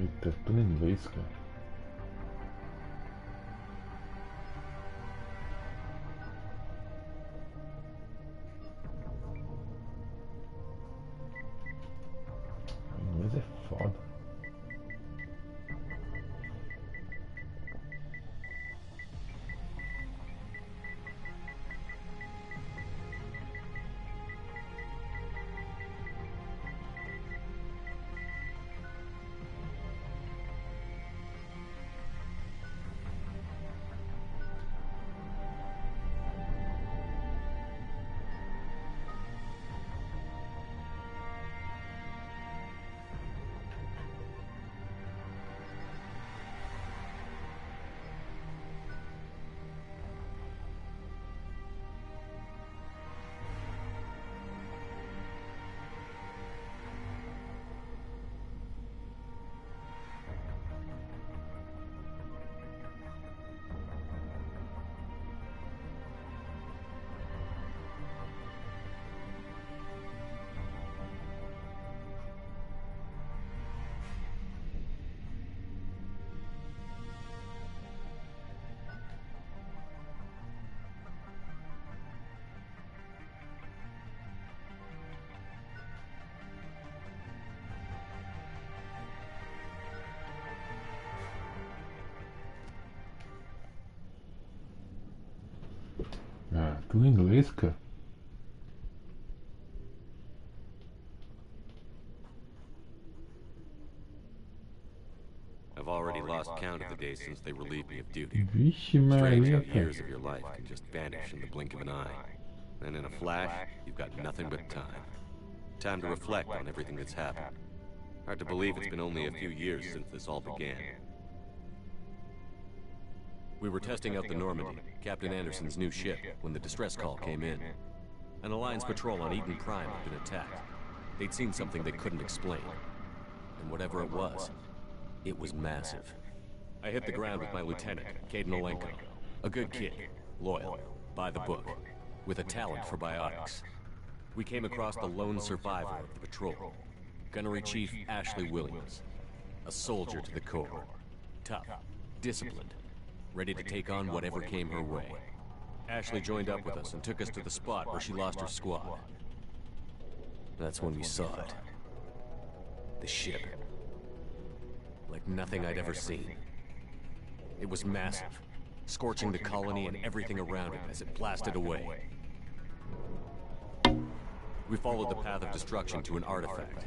Eita, é tudo em inglês, cara. Inglês é foda. Ah, tudo em inglês, cara. I've already lost count of the days since they relieved me of duty. Vixe Strange Maria, how cara. years of your life can just vanish in the blink of an eye. And in a flash, you've got nothing but time. Time to reflect on everything that's happened. Hard to believe it's been only a few years since this all began. We were testing out the Normandy, Captain Anderson's new ship, when the distress call came in. An Alliance patrol on Eden Prime had been attacked. They'd seen something they couldn't explain. And whatever it was massive. I hit the ground with my lieutenant, Caden Olenko. A good kid, loyal, by the book, with a talent for biotics. We came across the lone survivor of the patrol, Gunnery Chief Ashley Williams. A soldier to the core. Tough, disciplined, ready to take on whatever came her way. Ashley joined up with us and took us to the spot where she lost her squad. That's when we saw it. The ship. Like nothing I'd ever seen. It was massive, scorching the colony and everything around it as it blasted away. We followed the path of destruction to an artifact,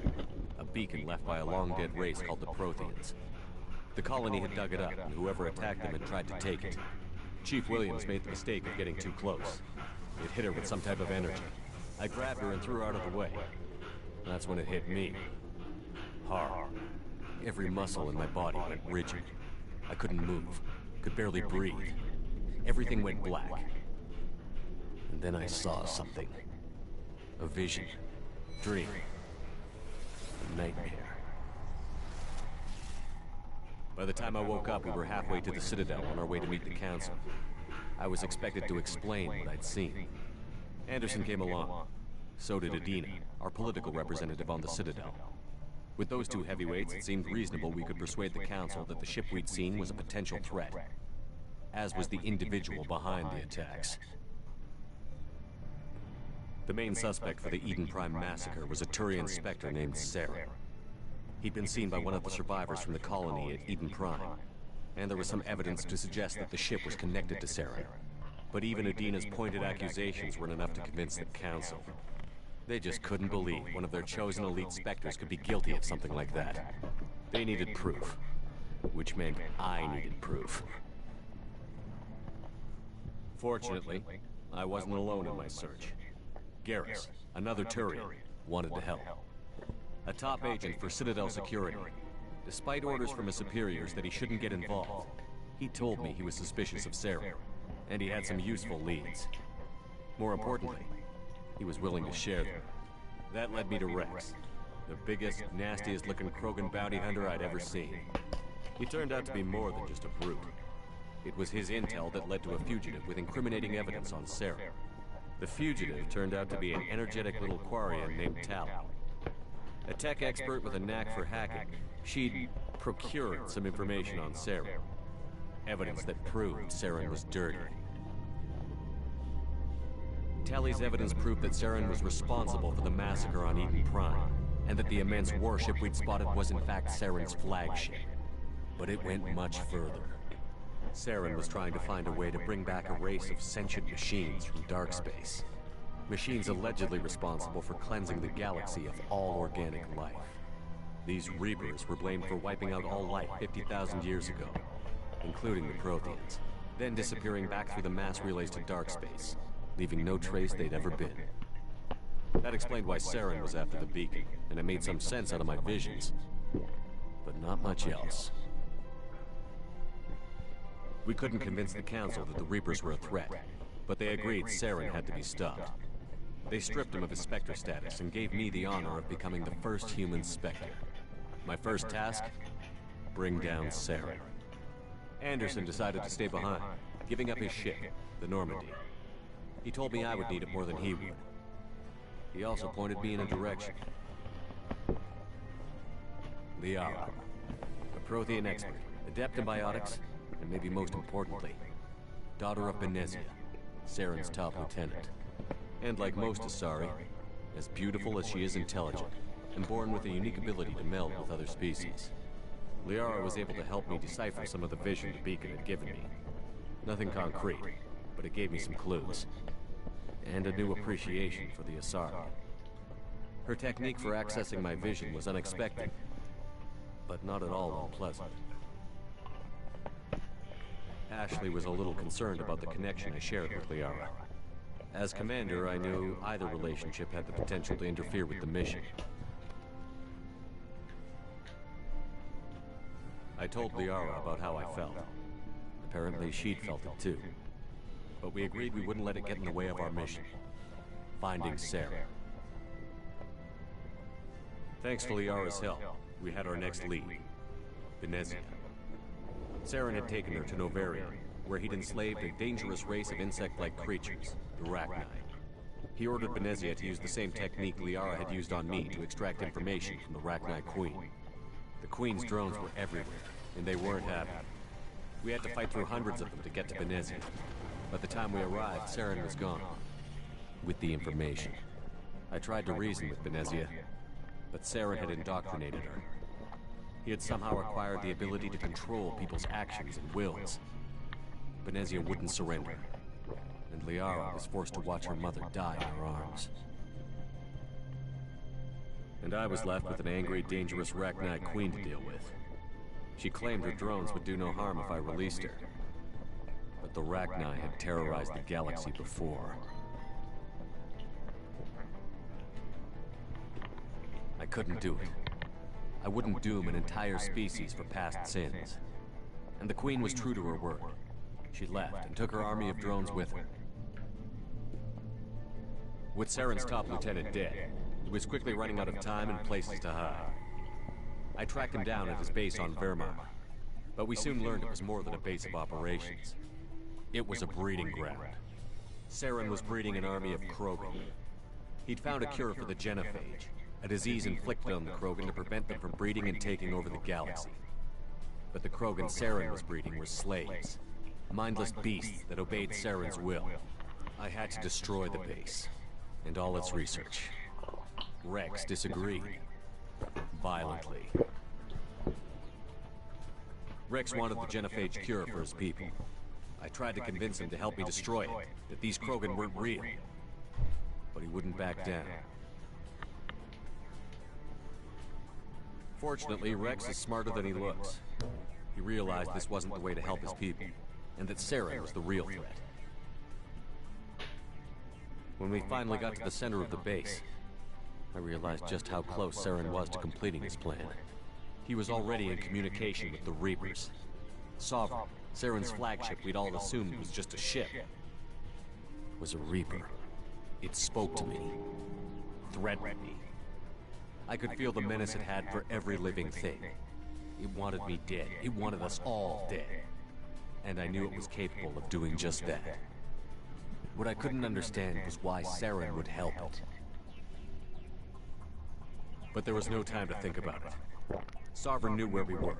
a beacon left by a long-dead race called the Protheans. The colony had dug it up, and whoever attacked them had tried to take it. Chief Williams made the mistake of getting too close. It hit her with some type of energy. I grabbed her and threw her out of the way. That's when it hit me. Hard. Every muscle in my body went rigid. I couldn't move, could barely breathe. Everything went black. And then I saw something. A vision. Dream. A nightmare. By the time I woke up, we were halfway to the Citadel on our way to meet the Council. I was expected to explain what I'd seen. Anderson came along. So did Adina, our political representative on the Citadel. With those two heavyweights, it seemed reasonable we could persuade the Council that the ship we'd seen was a potential threat, as was the individual behind the attacks. The main suspect for the Eden Prime massacre was a Turian Spectre named Sarah. He'd been seen by one of the survivors from the colony at Eden Prime, and there was some evidence to suggest that the ship was connected to Sarah. But even Adina's pointed accusations weren't enough to convince the Council. They just couldn't believe one of their chosen elite Spectres could be guilty of something like that. They needed proof, which meant I needed proof. Fortunately, I wasn't alone in my search. Garrus, another Turian, wanted to help. A top agent for Citadel Security. Despite orders from his superiors that he shouldn't get involved, he told me he was suspicious of Sarah, and he had some useful leads. More importantly, he was willing to share them. That led me to Rex, the biggest, nastiest-looking Krogan bounty hunter I'd ever seen. He turned out to be more than just a brute. It was his intel that led to a fugitive with incriminating evidence on Sarah. The fugitive turned out to be an energetic little Quarian named Tal. A tech expert with a knack for hacking, she'd procured some information on Saren. Evidence that proved Saren was dirty. Tali's evidence proved that Saren was responsible for the massacre on Eden Prime, and that the immense warship we'd spotted was in fact Saren's flagship. But it went much further. Saren was trying to find a way to bring back a race of sentient machines from dark space. Machines allegedly responsible for cleansing the galaxy of all organic life. These Reapers were blamed for wiping out all life 50,000 years ago, including the Protheans, then disappearing back through the mass relays to dark space, leaving no trace they'd ever been. That explained why Saren was after the beacon, and it made some sense out of my visions, but not much else. We couldn't convince the Council that the Reapers were a threat, but they agreed Saren had to be stopped. They stripped him of his Spectre status and gave me the honor of becoming the first human Spectre. My first task? Bring down Saren. Anderson decided to stay behind, giving up his ship, the Normandy. He told me I would need it more than he would. He also pointed me in a direction. Liara, a Prothean expert, adept in biotics, and maybe most importantly, daughter of Benezia, Saren's top lieutenant. And like most Asari, as beautiful as she is intelligent, and born with a unique ability to meld with other species. Liara was able to help me decipher some of the vision the beacon had given me. Nothing concrete, but it gave me some clues. And a new appreciation for the Asari. Her technique for accessing my vision was unexpected, but not at all unpleasant. Ashley was a little concerned about the connection I shared with Liara. As commander, I knew either relationship had the potential to interfere with the mission. I told Liara about how I felt. Apparently she'd felt it too. But we agreed we wouldn't let it get in the way of our mission. Finding Saren. Thanks to Liara's help, we had our next lead. Benezia. Saren had taken her to Novarian, where he'd enslaved a dangerous race of insect-like creatures, the Rachni. He ordered Benezia to use the same technique Liara had used on me to extract information from the Rachni Queen. The Queen's drones were everywhere, and they weren't happy. We had to fight through hundreds of them to get to Benezia. By the time we arrived, Saren was gone. With the information. I tried to reason with Benezia, but Saren had indoctrinated her. He had somehow acquired the ability to control people's actions and wills. Benezia wouldn't surrender, and Liara was forced to watch her mother die in her arms. And I was left with an angry, dangerous Rachni Queen to deal with. She claimed her drones would do no harm if I released her. But the Rachni had terrorized the galaxy before. I couldn't do it. I wouldn't doom an entire species for past sins. And the Queen was true to her word. She left and took her army of drones with her. With Saren's top lieutenant dead, he was quickly running out of time and places to hide. I tracked him down at his base on Vermar, but we soon learned it was more than a base of operations. It was a breeding ground. Saren was breeding an army of Krogan. He'd found a cure for the genophage, a disease inflicted on the Krogan to prevent them from breeding and taking over the galaxy. But the Krogan Saren was breeding were slaves, mindless beasts that obeyed Saren's will. I had to destroy the base, and all its research. Rex disagreed. Violently. Rex wanted the genophage cure for his people. I tried to convince him to help me destroy it, that these Krogan weren't real. But he wouldn't back down. Fortunately, Rex is smarter than he looks. He realized this wasn't the way to help his people, and that Saren was the real threat. When we finally got to the center of the base, I realized just how close Saren was to completing his plan. He was already in communication with the Reapers. Sovereign, Saren's flagship we'd all assumed was just a ship, was a Reaper. It spoke to me, threatened me. I could feel the menace it had for every living thing. It wanted me dead. It wanted us all dead. And I knew it was capable of doing just that. What I couldn't understand was why Saren would help it. But there was no time to think about it. Sovereign knew where we were.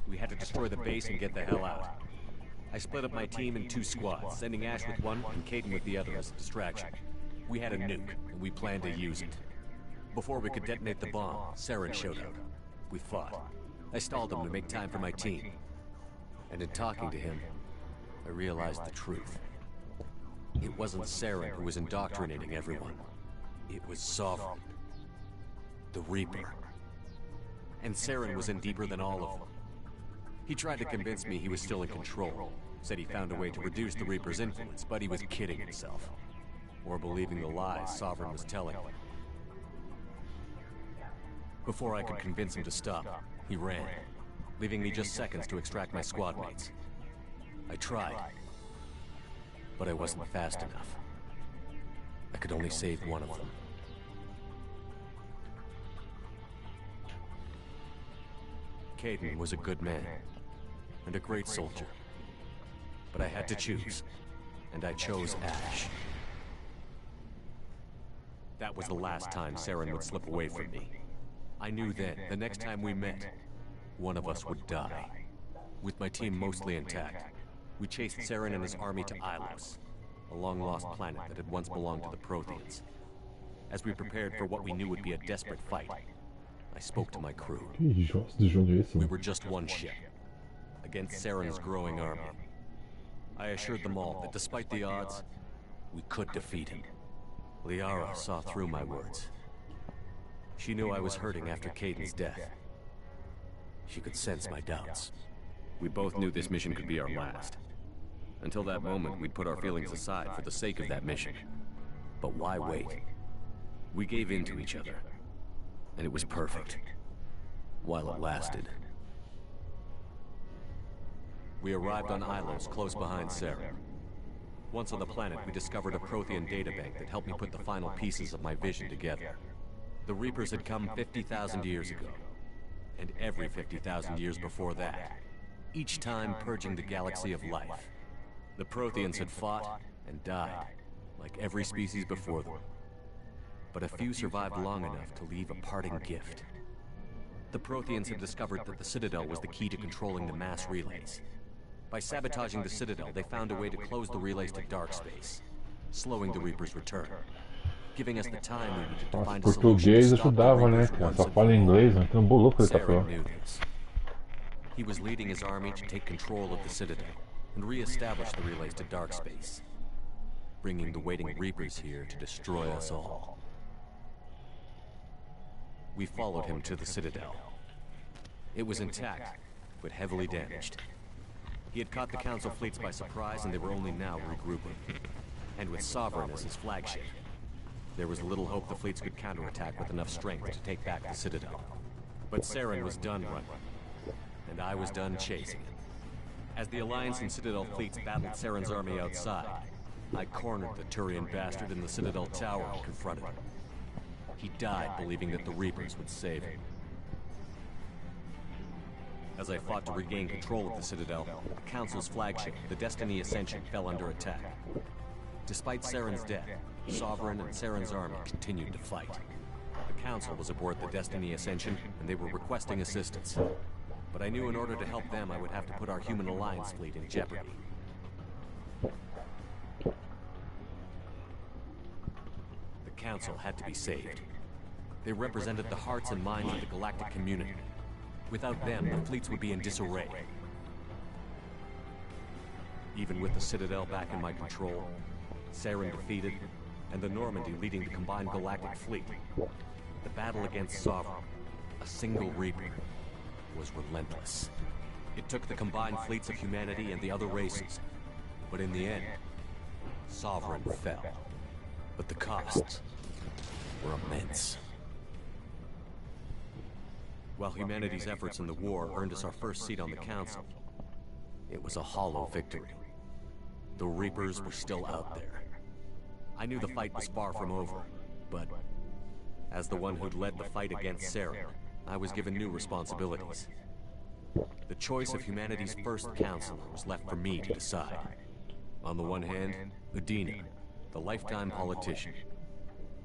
We had to destroy the base and get the hell out. I split up my team in 2 squads, sending Ash with one and Caden with the other as a distraction. We had a nuke, and we planned to use it. Before we could detonate the bomb, Saren showed up. We fought. I stalled him to make time for my team. And in talking to him, I realized the truth. It wasn't Saren who was indoctrinating everyone. It was Sovereign. The Reaper. And Saren was in deeper than all of them. He tried to convince me he was still in control. Said he found a way to reduce the Reaper's influence, but he was kidding himself. Or believing the lies Sovereign was telling him. Before I could convince him to stop, he ran, leaving me just seconds to extract my squad mates. I tried, but I wasn't fast enough. I could only save one of them. Caden was a good man, and a great soldier. But I had to choose, and I chose Ash. That was the last time Saren would slip away from me. I knew then, the next time we met, one of us would die. With my team mostly intact, we chased Saren and his army to Ilos, a long-lost planet that had once belonged to the Protheans. As we prepared for what we knew would be a desperate fight, I spoke to my crew. We were just one ship, against Saren's growing army. I assured them all that despite the odds, we could defeat him. Liara saw through my words. She knew I was hurting after Caden's death. She could sense my doubts. We both knew this mission could be our last. Until that moment, we'd put our feelings aside for the sake of that mission. But why wait? We gave in to each other. And it was perfect. While it lasted. We arrived on Ilos, close behind Saren. Once on the planet, we discovered a Prothean databank that helped me put the final pieces of my vision together. The Reapers had come 50,000 years ago. And every 50,000 years before that. Each time purging the galaxy of life. The Protheans had fought and died, like every species before them. But a few survived long enough to leave a parting gift. The Protheans had discovered that the Citadel was the key to controlling the mass relays. By sabotaging the Citadel, they found a way to close the relays to dark space, slowing the Reaper's return, giving us the time we needed to find a solution to Português stop the ajudava, né, Reapers cara? once Só and fala for all. inglês, né? Então, bolo que ele tá Saren falando. knew this. He was leading his army to take control of the Citadel and re-establish the relays to dark space, bringing the waiting Reapers here to destroy us all. We followed him to the Citadel. It was intact, but heavily damaged. He had caught the Council fleets by surprise, and they were only now regrouping. And with Sovereign as his flagship, there was little hope the fleets could counterattack with enough strength to take back the Citadel. But Saren was done running, and I was done chasing him. As the Alliance and Citadel fleets battled Saren's army outside, I cornered the Turian bastard in the Citadel tower and confronted him. He died believing that the Reapers would save him. As I fought to regain control of the Citadel, the Council's flagship, the Destiny Ascension, fell under attack. Despite Saren's death, Sovereign and Saren's army continued to fight. The Council was aboard the Destiny Ascension, and they were requesting assistance. But I knew in order to help them, I would have to put our human alliance fleet in jeopardy. The Council had to be saved. They represented the hearts and minds of the galactic community. Without them, the fleets would be in disarray. Even with the Citadel back in my control, Saren defeated, and the Normandy leading the combined galactic fleet, the battle against Sovereign, a single Reaper, was relentless. It took the combined fleets of humanity and the other races, but in the end, Sovereign fell. But the costs were immense. While humanity's efforts in the war earned us our first seat on the Council, it was a hollow victory. The Reapers were still out there. I knew the fight was far from over, but as the one who'd led the fight against Saren, I was given new responsibilities. The choice of humanity's first counselor was left for me to decide. On the one hand, Udina, the lifetime politician.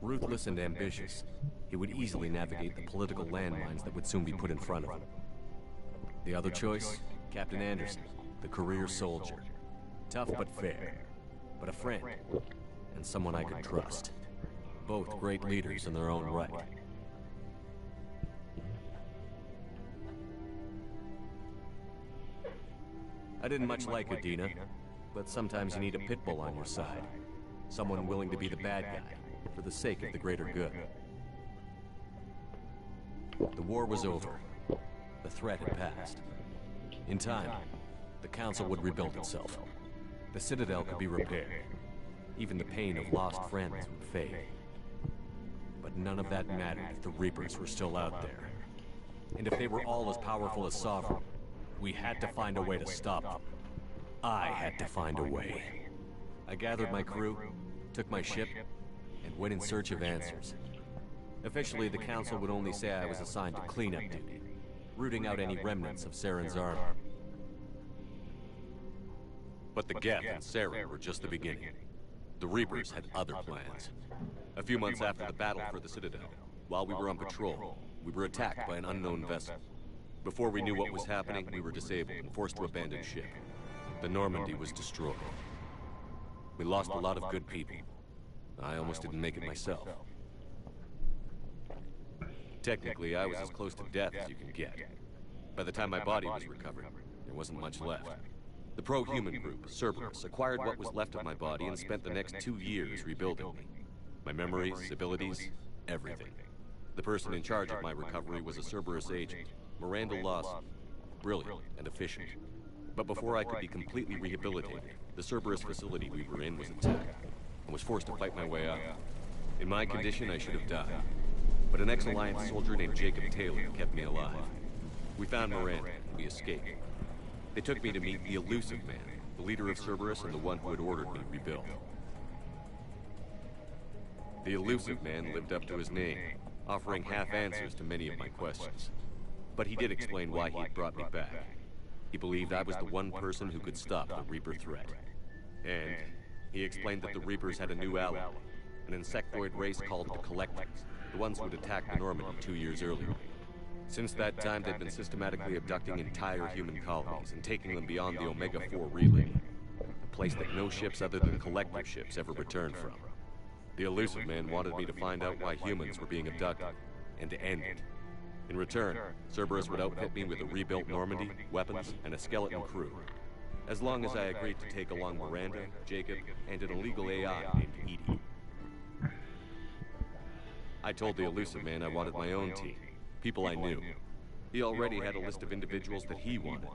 Ruthless and ambitious, he would easily navigate the political landmines that would soon be put in front of him. The other choice, Captain Anderson, the career soldier. Tough but fair, but a friend, and someone I could trust. Both great leaders in their own right. I didn't much like Adina, but sometimes you need a pit bull on your side. Someone willing to be the bad guy, for the sake of the greater good. The war was over. The threat had passed. In time, the Council would rebuild itself. The Citadel could be repaired. Even the pain of lost friends would fade. But none of that mattered if the Reapers were still out there. And if they were all as powerful as Sovereign, we had to find a way to stop them. I had to find a way. I gathered my crew, took my ship, and went in search of answers. Officially, the Council would only say I was assigned to cleanup duty, rooting out any remnants of Saren's army. But the Geth and Saren were just the beginning. The Reapers had other plans. A few months after the battle for the Citadel, while we were on patrol, we were attacked by an unknown vessel. Before we knew what was happening, we were disabled and forced to abandon ship. The Normandy was destroyed. We lost a lot of good people. I almost didn't make it myself. Technically, I was as close to death as you can get. By the time my body was recovered, there wasn't much left. The pro-human group, Cerberus, acquired what was left of my body and spent the next 2 years rebuilding me. My memories, abilities, everything. The person in charge of my recovery was a Cerberus agent, Miranda Lawson. Brilliant and efficient. But before I could be completely rehabilitated, the Cerberus facility we were in was attacked, and was forced to fight my way out. In my condition, I should have died. But an ex-Alliance soldier named Jacob Taylor kept me alive. We found Miranda, and we escaped. They took me to meet the Elusive Man, the leader of Cerberus and the one who had ordered me rebuilt. The Elusive Man lived up to his name, offering half answers to many of my questions. But he did explain why he had brought me back. He believed I was the one person who could stop the Reaper threat. And he explained that the Reapers had a new ally, an insectoid race called the Collectors, the ones who had attacked the Normandy 2 years earlier. Since that time, they've been systematically abducting entire human colonies and taking them beyond the Omega-4 relay, a place that no ships other than Collector ships ever returned from. The Elusive Man wanted me to find out why humans were being abducted, and to end it. In return, Cerberus would outfit me with a rebuilt Normandy, weapons, and a skeleton crew. As long as I agreed to take along Miranda, Jacob, and an illegal AI named Edie. I told the Elusive Man I wanted my own team. People I knew. He already had a list of individuals that he wanted.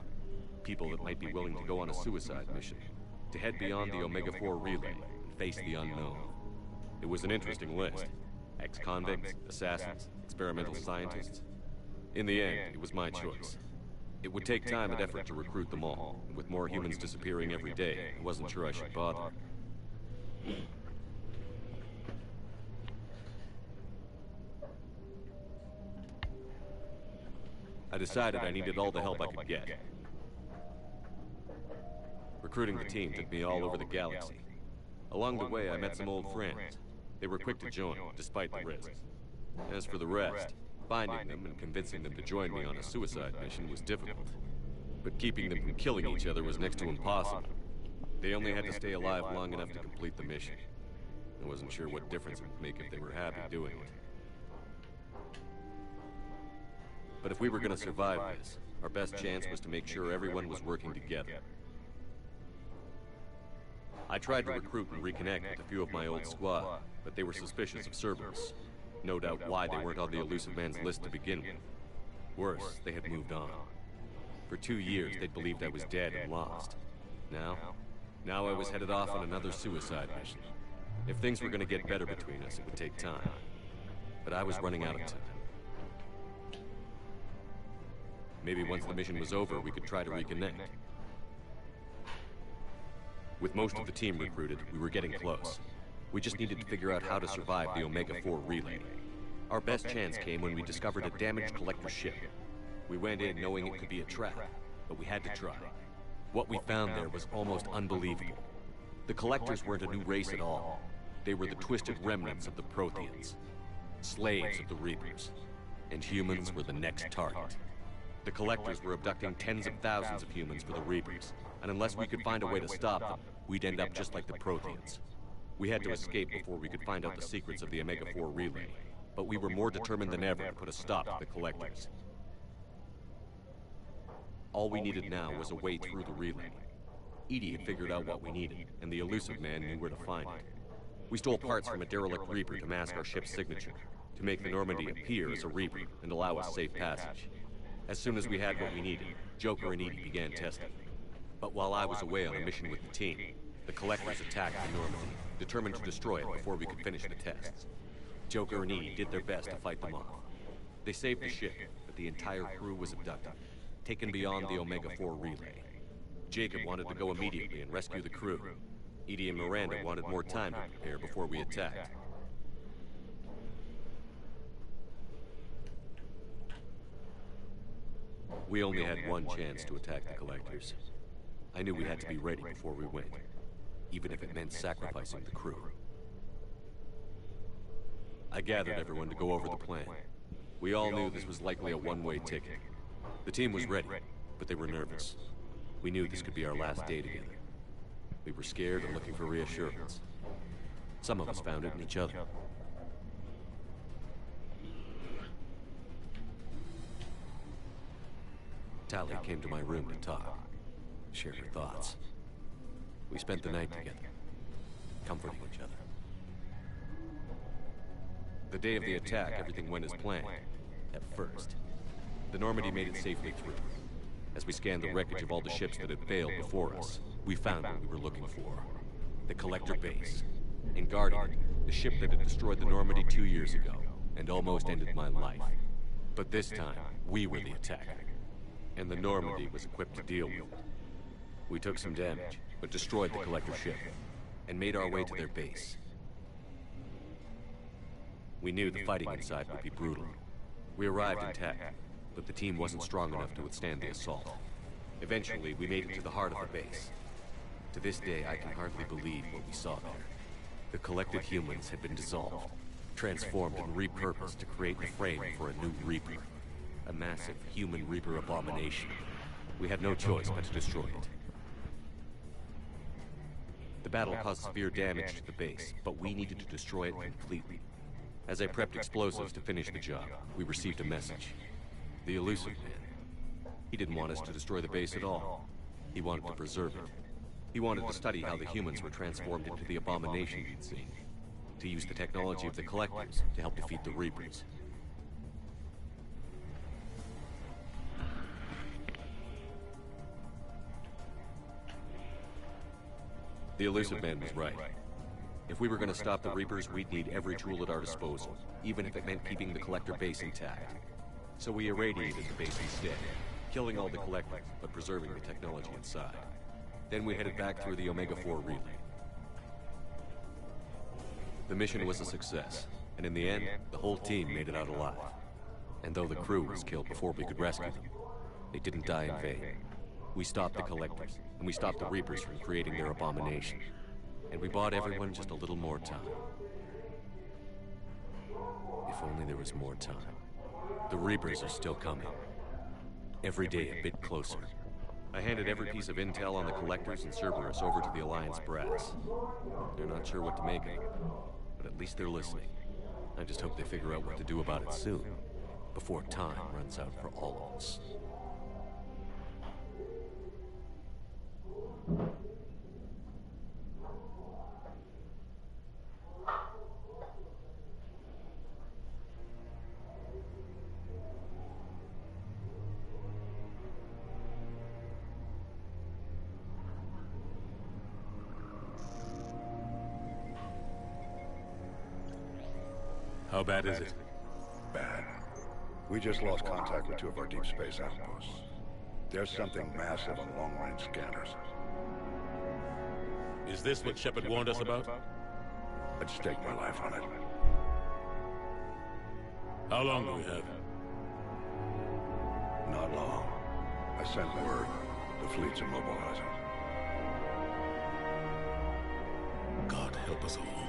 People that might be willing to go on a suicide mission. To head beyond the Omega-4 relay and face the unknown. It was an interesting list. Ex-convicts, assassins, experimental scientists. In the end, it was my choice. It would take time and effort to recruit them all, and with more humans disappearing every day, I wasn't sure I should bother. I decided I needed all the help I could get. Recruiting the team took me all over the galaxy. Along the way, I met some old friends. They were quick to join, despite the risks. As for the rest, finding them and convincing them to join me on a suicide mission was difficult. But keeping them from killing each other was next to impossible. They only had to stay alive long enough to complete the mission. I wasn't sure what difference it would make if they were happy doing it. But if we were going to survive this, our best chance was to make sure everyone was working together. I tried to recruit and reconnect with a few of my old squad, but they were suspicious of Cerberus. No doubt why they weren't on the Elusive Man's list to begin with. Worse, they had moved on. For 2 years, they'd believed I was dead and lost. Now I was headed off on another suicide mission. If things were going to get better between us, it would take time. But I was running out of time. Maybe once the mission was over, we could try to reconnect. With most of the team recruited, we were getting close. We just needed to figure out how to survive the Omega-4 relay. Our best chance came when we discovered a damaged Collector ship. We went in knowing it could be a trap, but we had to try. What we found there was almost unbelievable. The Collectors weren't a new race at all. They were the twisted remnants of the Protheans, slaves of the Reapers, and humans were the next target. The Collectors were abducting tens of thousands of humans for the Reapers, and unless we could find a way to stop them, we'd end up just like the Protheans. We had to escape before we could find out the secrets of the Omega-4 relay, but we were more determined than ever to put a stop to the Collectors. All we needed now was a way through the relay. Edie had figured out what we needed, and the elusive man knew where to find it. We stole parts from a derelict Reaper to mask our ship's signature, to make the Normandy appear as a Reaper and allow us safe passage. As soon as we had what we needed, Joker and Edie began testing. But while I was away on a mission with the team, the Collectors attacked the Normandy, determined to destroy it before we could finish the tests. Joker and Edie did their best to fight them off. They saved the ship, but the entire crew was abducted, taken beyond the Omega-4 relay. Jacob wanted to go immediately and rescue the crew. Edie and Miranda wanted more time to prepare before we attacked. We only had one chance to attack the Collectors. I knew we had to be ready before we went, even if it meant sacrificing the crew. I gathered everyone to go over the plan. We all knew this was likely a one-way ticket. The team was ready, but they were nervous. We knew this could be our last day together. We were scared and looking for reassurance. Some of us found it in each other. Tally came to my room to talk, share her thoughts. We spent the night together, comforting each other. The day of the attack, everything went as planned, at first. The Normandy made it safely through. As we scanned the wreckage of all the ships that had failed before us, we found what we were looking for. The Collector base. And Guardian, the ship that had destroyed the Normandy 2 years ago, and almost ended my life. But this time, we were the attacker. And the Normandy was equipped to deal with it. We took some damage, but destroyed the Collector ship, and made our way to their base. We knew the fighting inside would be brutal. We arrived intact, but the team wasn't strong enough to withstand the assault. Eventually, we made it to the heart of the base. To this day, I can hardly believe what we saw there. The collected humans had been dissolved, transformed and repurposed to create the frame for a new Reaper. A massive human Reaper abomination. We had no choice but to destroy it. The battle caused severe damage to the base, but we needed to destroy it completely. As I prepped explosives to finish the job, we received a message. The elusive man. He didn't want us to destroy the base at all. He wanted to preserve it. He wanted to study how the humans were transformed into the abomination he'd seen. To use the technology of the Collectors to help defeat the Reapers. The elusive man was right. If we were going to stop the Reapers, we'd need every tool at our disposal, even if it meant keeping the Collector base intact. So we irradiated the base instead, killing all the Collectors, but preserving the technology inside. Then we headed back through the Omega-4 relay. The mission was a success, and in the end, the whole team made it out alive. And though the crew was killed before we could rescue them, they didn't die in vain. We stopped the Collectors, and we stopped the Reapers from creating their abomination. And we bought everyone just a little more time. If only there was more time. The Reapers are still coming. Every day a bit closer. I handed every piece of intel on the Collectors and Cerberus over to the Alliance brass. They're not sure what to make of it, but at least they're listening. I just hope they figure out what to do about it soon, before time runs out for all of us. How bad is it? Bad. We just lost contact with 2 of our deep space outposts. There's something massive on long-range scanners. Is this what Shepard warned us about? I'd stake my life on it. How long do we have? Not long. I sent word. The fleet's immobilizing. God help us all.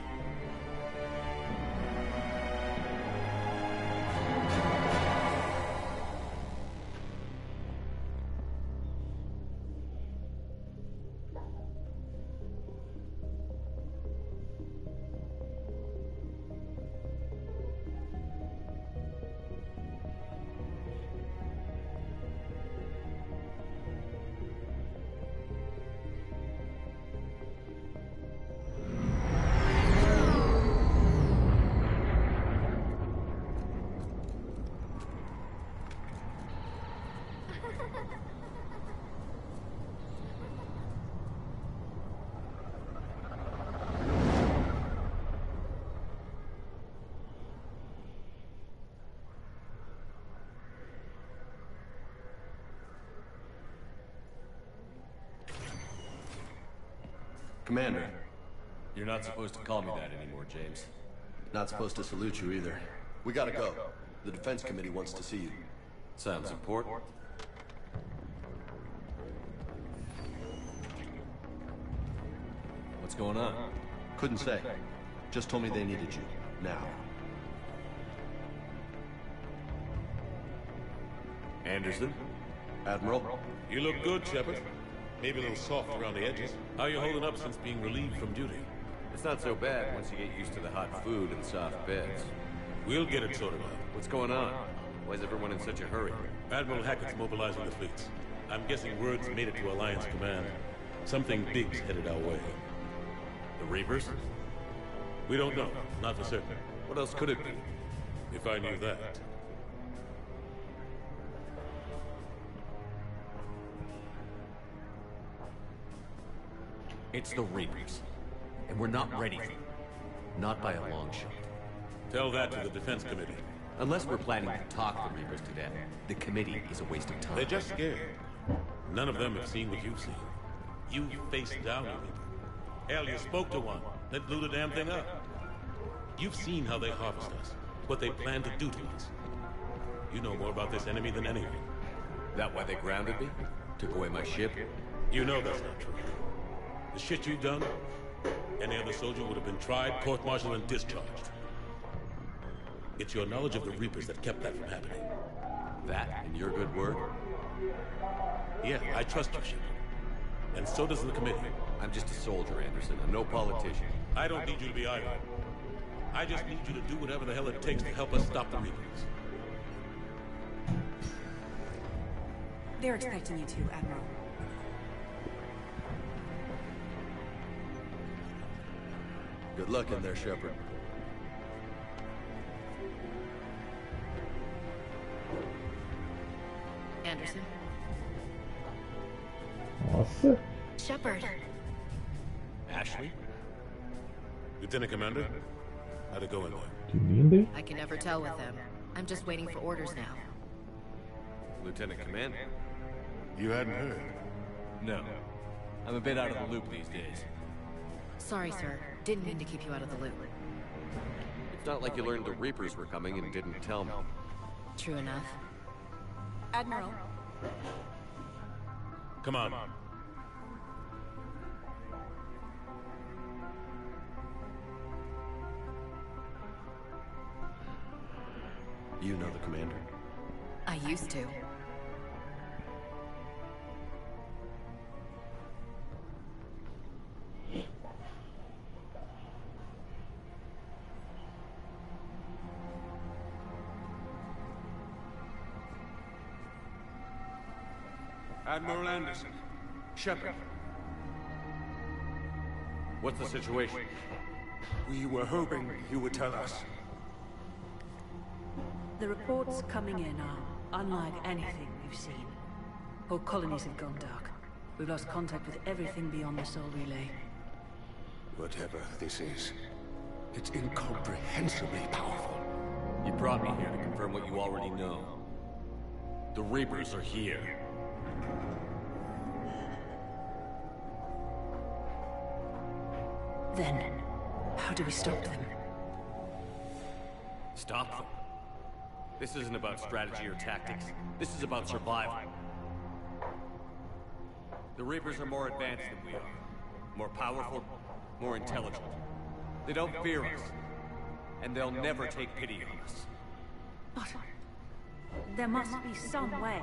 Commander. You're not supposed to call me that anymore, James. Not supposed to salute you either. We gotta go. The Defense Committee wants to see you. Sounds important. What's going on? Couldn't say. Just told me they needed you. Now. Anderson? Admiral? You look good, Shepard. Maybe a little soft around the edges. How are you holding up since being relieved from duty? It's not so bad once you get used to the hot food and soft beds. We'll get it sorted out. What's going on? Why is everyone in such a hurry? Admiral Hackett's mobilizing the fleets. I'm guessing word's made it to Alliance Command. Something big's headed our way. The Reapers? We don't know. Not for certain. What else could it be? If I knew that. It's the Reapers. And we're not ready for them. Not by a long shot. Tell that to the Defense Committee. Unless we're planning to talk the Reapers to death, the committee is a waste of time. They're just scared. None of them have seen what you've seen. You faced down a Reaper. Hell, you spoke to one that blew the damn thing up. You've seen how they harvest us, what they plan to do to us. You know more about this enemy than anyone. That why they grounded me? Took away my ship? You know that's not true. The shit you've done, any other soldier would have been tried, court-martialed, and discharged. It's your knowledge of the Reapers that kept that from happening. That and your good word? Yeah, I trust you, Shepard. And so does the committee. I'm just a soldier, Anderson. I'm no politician. I don't need you to be either. I just need you to do whatever the hell it takes to help us stop the Reapers. They're expecting you to, Admiral. Good luck in there, Shepard. Anderson? Nossa, Shepard. Ashley? Lieutenant Commander, how'd it go in there? que linda, hein? I can never tell with them. I'm just waiting for orders now. Lieutenant Commander? You hadn't heard? No. I'm a bit out of the loop these days. Sorry, sir. Didn't mean to keep you out of the loop. It's not like you learned the Reapers were coming and didn't tell me. True enough. Admiral, Come on. You know the commander. I used to. Admiral Anderson. Shepard. What's the situation? We were hoping you would tell us. the reports coming in are unlike anything we've seen. Whole colonies have gone dark. We've lost contact with everything beyond the Soul Relay. Whatever this is, it's incomprehensibly powerful. You brought me here to confirm what you already know. The Reapers are here. Then, how do we stop them? Stop them. This isn't about strategy or tactics. This is about survival. The Reapers are more advanced than we are. More powerful, more intelligent. They don't fear us. And they'll never take pity on us. But there must be some way.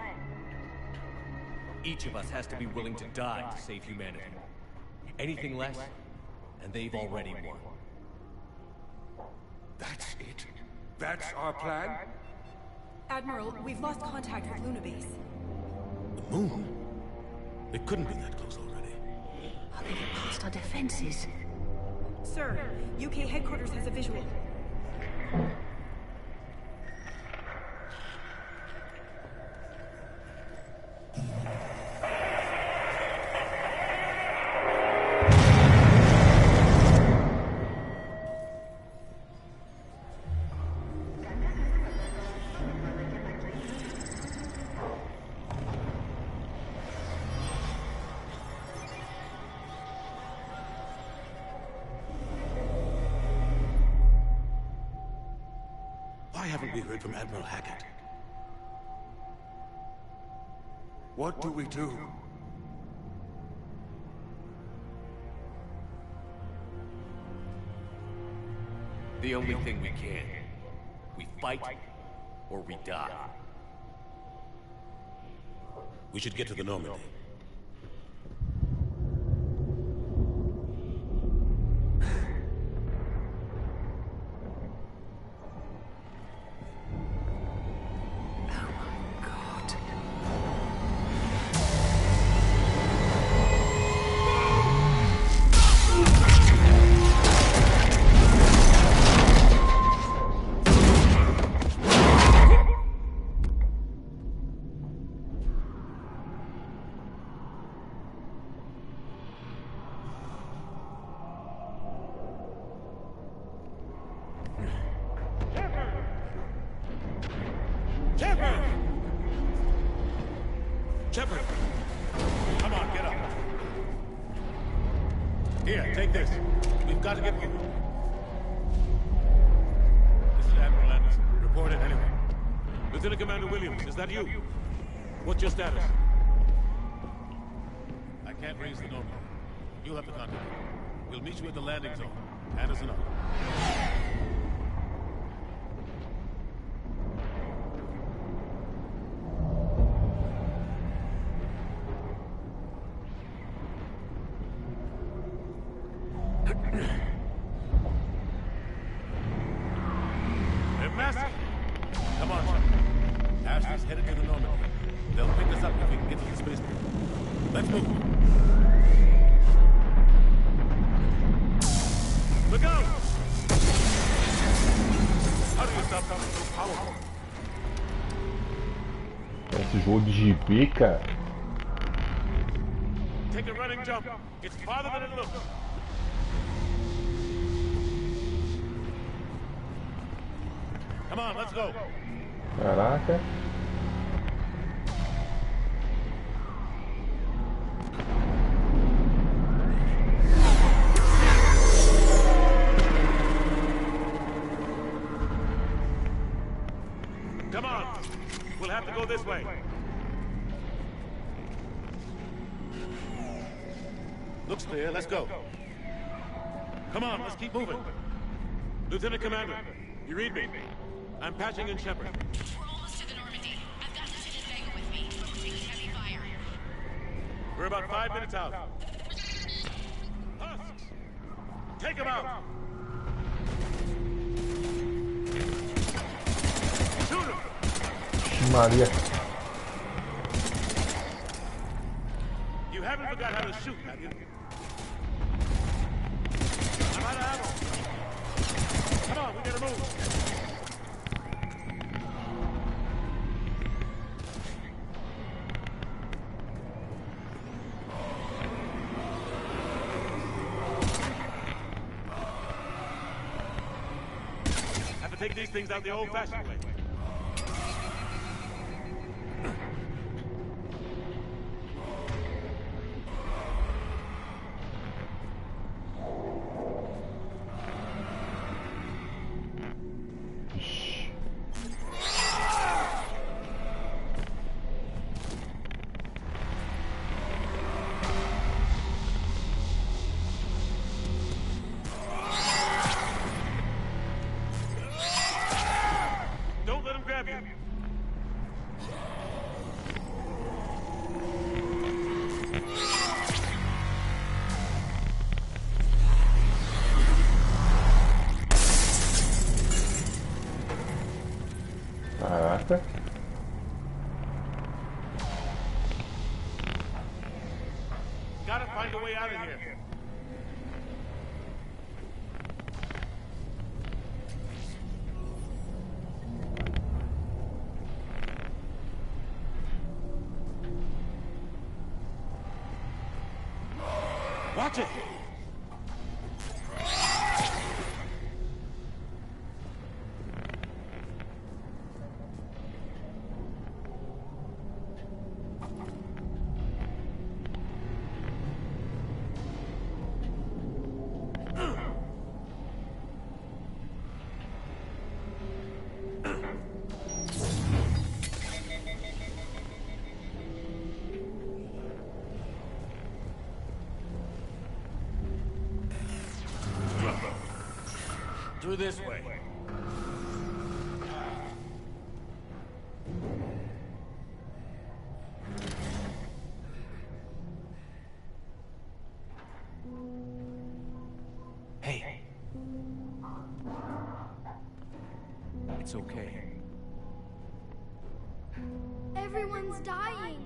Each of us has to be willing to die to save humanity. Anything less, and they've already won. That's it? That's our plan? Admiral, we've lost contact with Luna Base. The moon? It couldn't be that close already. Are they past our defenses? Sir, UK headquarters has a visual. Why haven't we heard from Admiral Hackett? What do we do? The only thing we can. We fight, or we die. We should get to the Normandy. Shepard! Come on, get up. Here, take this. We've got to get moving. This is Admiral Anderson. Report it anyway. Lieutenant Commander Williams, is that you? What's your status? I can't raise the Normandy. You'll have to contact me. We'll meet you at the landing zone. Anderson up. Come on, Shepard. Ashley's headed to the Normandy. They'll pick us up if we can get to the spaceport. Let's move. Look out! How do you stop something so powerful? Esse jogo de GB, cara. Take a running jump. It's farther than it looks. Come on, let's go. Caraca. Come on. We'll have to go this way. Looks clear. Let's go. Come on, let's keep moving. Lieutenant Commander, you read me? I'm patching in Shepard. We're almost to the Normandy. I've got Lieutenant Vega with me. We're taking heavy fire. We're about 5 minutes out. Husks! Take him out! Shoot him! Maria. You haven't forgot how to shoot, have you? I'm out of ammo. Come on, we gotta move. Take these things out the old-fashioned way. Caraca. Gotta find a way out of here. Watch it! this way. Hey. It's okay. Everyone's dying.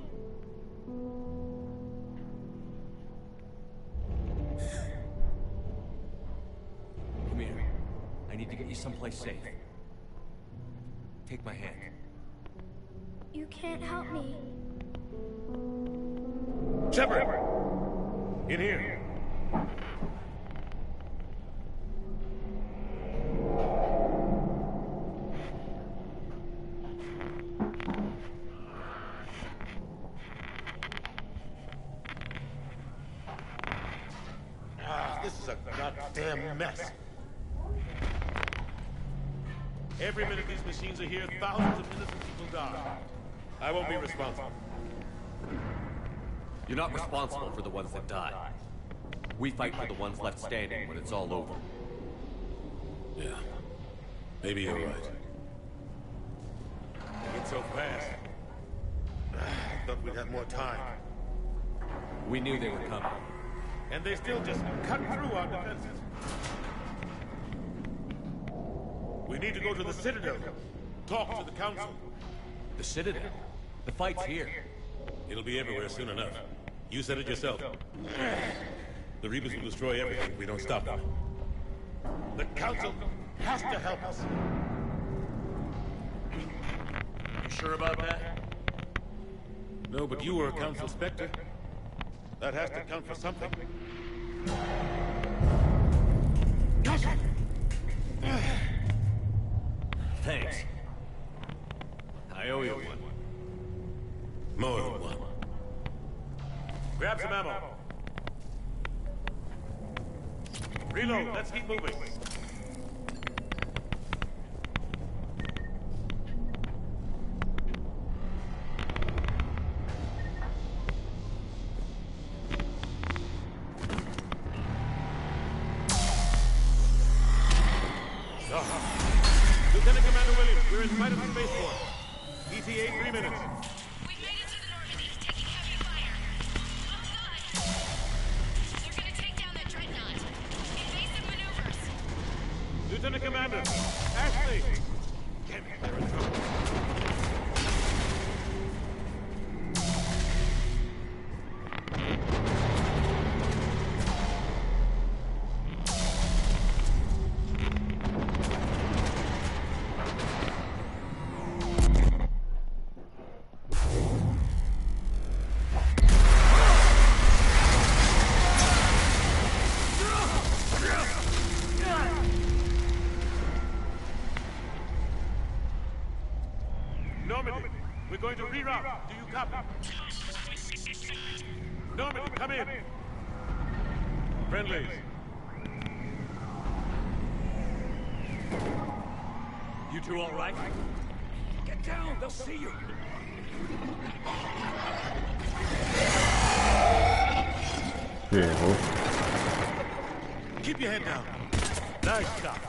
Come here. I need to get you someplace safe. Take my hand. You can't help me. Shepard! In here. This is a goddamn mess. Every minute these machines are here, thousands of innocent people die. I won't be responsible. You're not responsible for the ones that die. We fight for the ones left standing when it's all over. Yeah. Maybe you're right. It's so fast. I thought we'd have more time. We knew they were coming. And they still just cut through our defenses. We need to go to the Citadel. Talk to the Council. The Citadel? The fight's here. It'll be everywhere soon enough. You said it yourself. The Reapers will destroy everything if we don't stop them. The Council has to help us. You sure about that? No, but you were a Council Spectre. That has to count for something. Thanks. I owe you one. More than one. Grab some ammo. Reload. Let's keep moving. Lieutenant Commander Williams, we're in spite of the spaceport. ETA 3 minutes. We've made it to the Normandy, taking heavy fire. Oh God! They're gonna take down that dreadnought. Invasive maneuvers. Lieutenant Commander, Ashley! Damn it, they're in trouble. Normandy, we're going to reroute. Do you copy? Normandy, come in. Friendlies. You two all right? Get down, they'll see you. Ferrou. Keep your head down. Nice shot.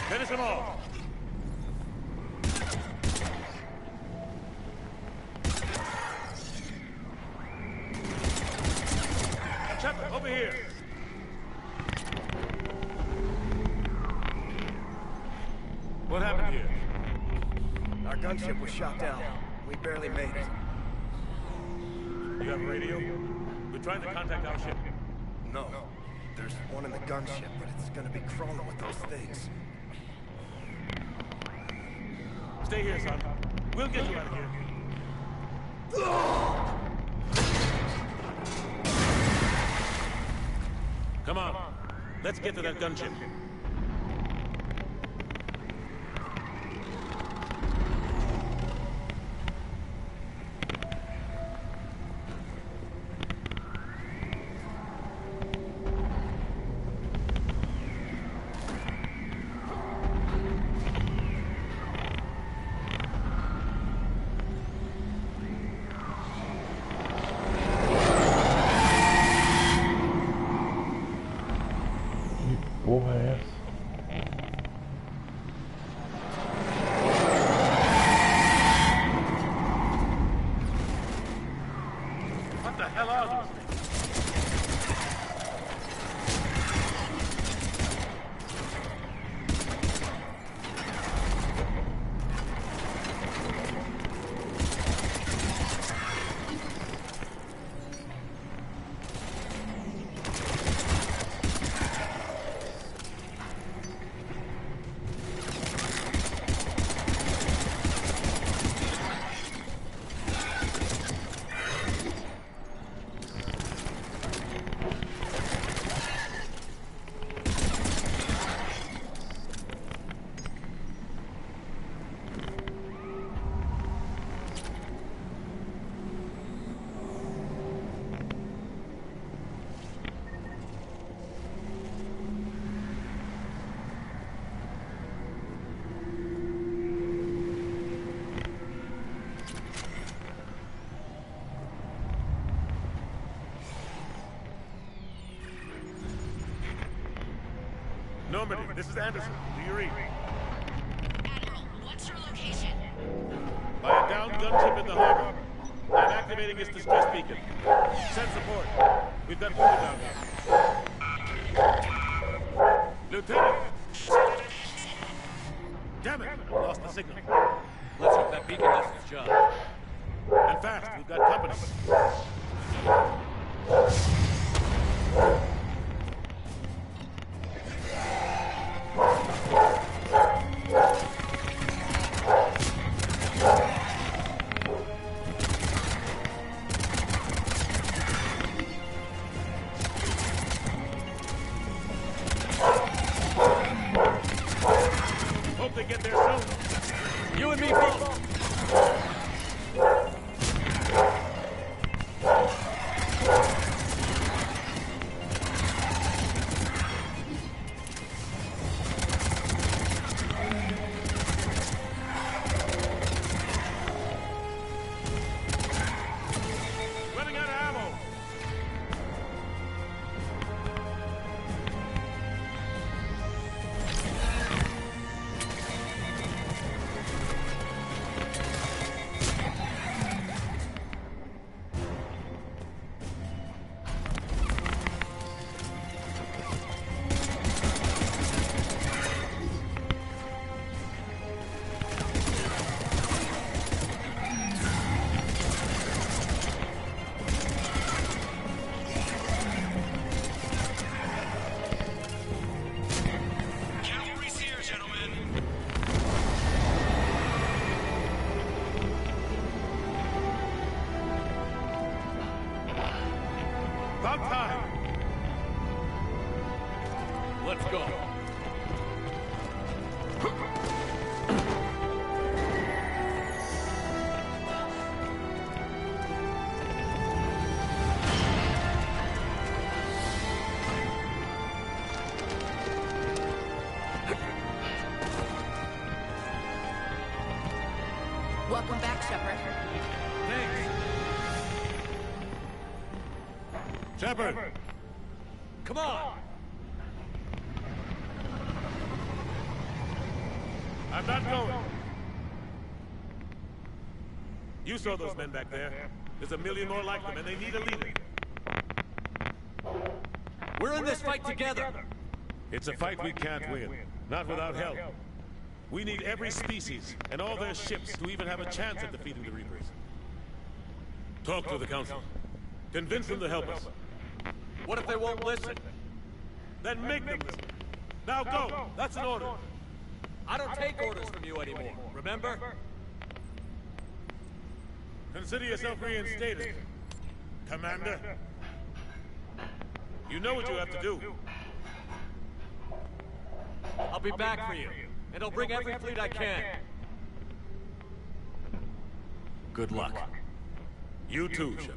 Finish them all. Shepard, over here. What happened here? Our gunship was shot down. We barely made it. You have a radio? We're trying to contact our ship. No. There's one in the gunship, but it's gonna be crawling with those things. Stay here, son. We'll get you out of here. Come on. Let's get to that gunship. Normandy, this is Anderson. Do you read? Admiral, what's your location? By a downed gunship in the harbor. I'm activating its distress beacon. Send support. We've got fluid down here. Lieutenant! Damn it! I lost the signal. Let's hope that beacon does its job. And fast, we've got company. Hope they get there soon. You and me both! Running out of ammo. Cavalry's here, gentlemen. About time. Let's go. Welcome back, Shepard. Thanks. Shepard! Come on! I'm not going. You saw those men back there. There's a million more like them, and they need a leader. We're in this fight together. It's a fight we can't win. Not without help. We need every species and all their ships to even have a chance at defeating the Reapers. Talk to the Council. Convince them to help us. What if they won't listen? Then make them listen. Now go! That's an order. I don't take orders from you anymore, remember? Consider yourself reinstated. Commander. You know what you have to do. I'll be back for you, and I'll bring every fleet I can. Good luck. You too, Shepard.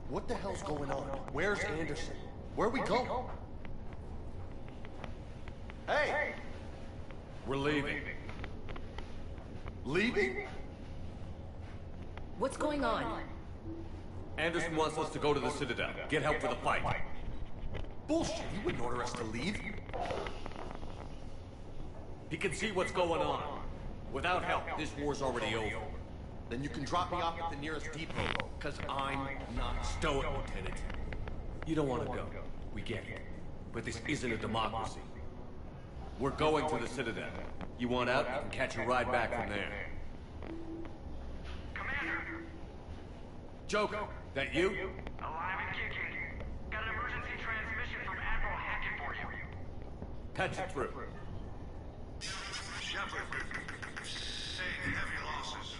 What the hell's going on? Where's Anderson? Where we go? Hey! We're leaving. Leaving? What's going on? Anderson wants us to go to the Citadel. Get help for the fight. Bullshit, he wouldn't order us to leave. He can see what's going on. Without help, this war's already over. Then you can drop me off at the nearest depot, because I'm not Stoic, Lieutenant. You don't want to go. We get it. But this isn't a democracy. We're going to the Citadel. You want out, you can catch a ride back from there. Commander! Joker, that you? Alive and kicking. Got an emergency transmission from Admiral Hackett for you. Patch it through. Shepard, saying heavy losses.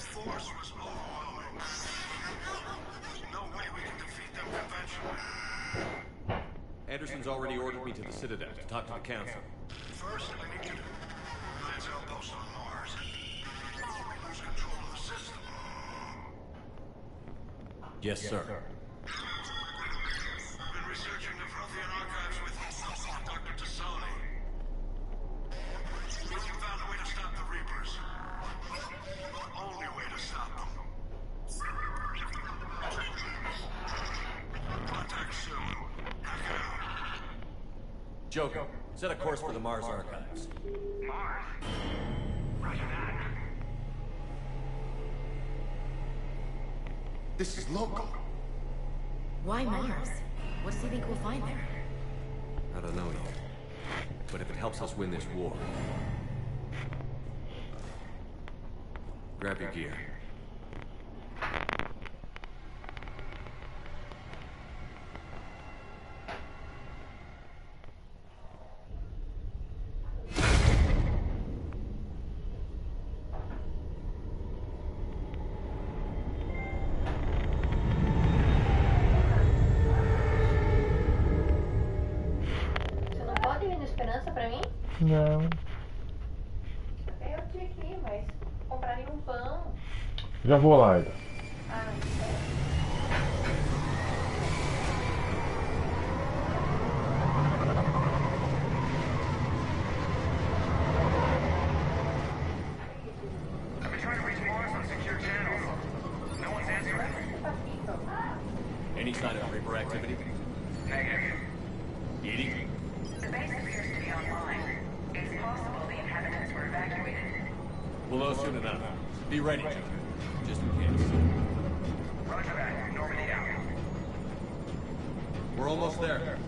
Force was overwhelming. There's no way we can defeat them conventionally. Anderson's already ordered me to the Citadel to talk to the Council. First, I need to Lance outpost on Mars. Before we lose control of the system. Yes, sir. I've been researching the Prothean archives with Dr. Tassoni. We found a way to stop the Reapers. The only way to stop them. Contact soon. Joker, set a course for the Mars archives. Mars? Roger that. This is local. Why Mars? What does he think we'll find there? I don't know yet. But if it helps us win this war... Grab your gear. Não. Eu tinha que ir, mas compraria um pão. Já vou lá, Ida. I've been trying to reach Mars on secure channels. No one's answering. Any sign of Reaper activity? Negative. Eating? The base appears to be online. It's possible the inhabitants were evacuated. We'll know soon enough. Be ready, Joker. Just in case. Roger that. Normandy out. We're almost there.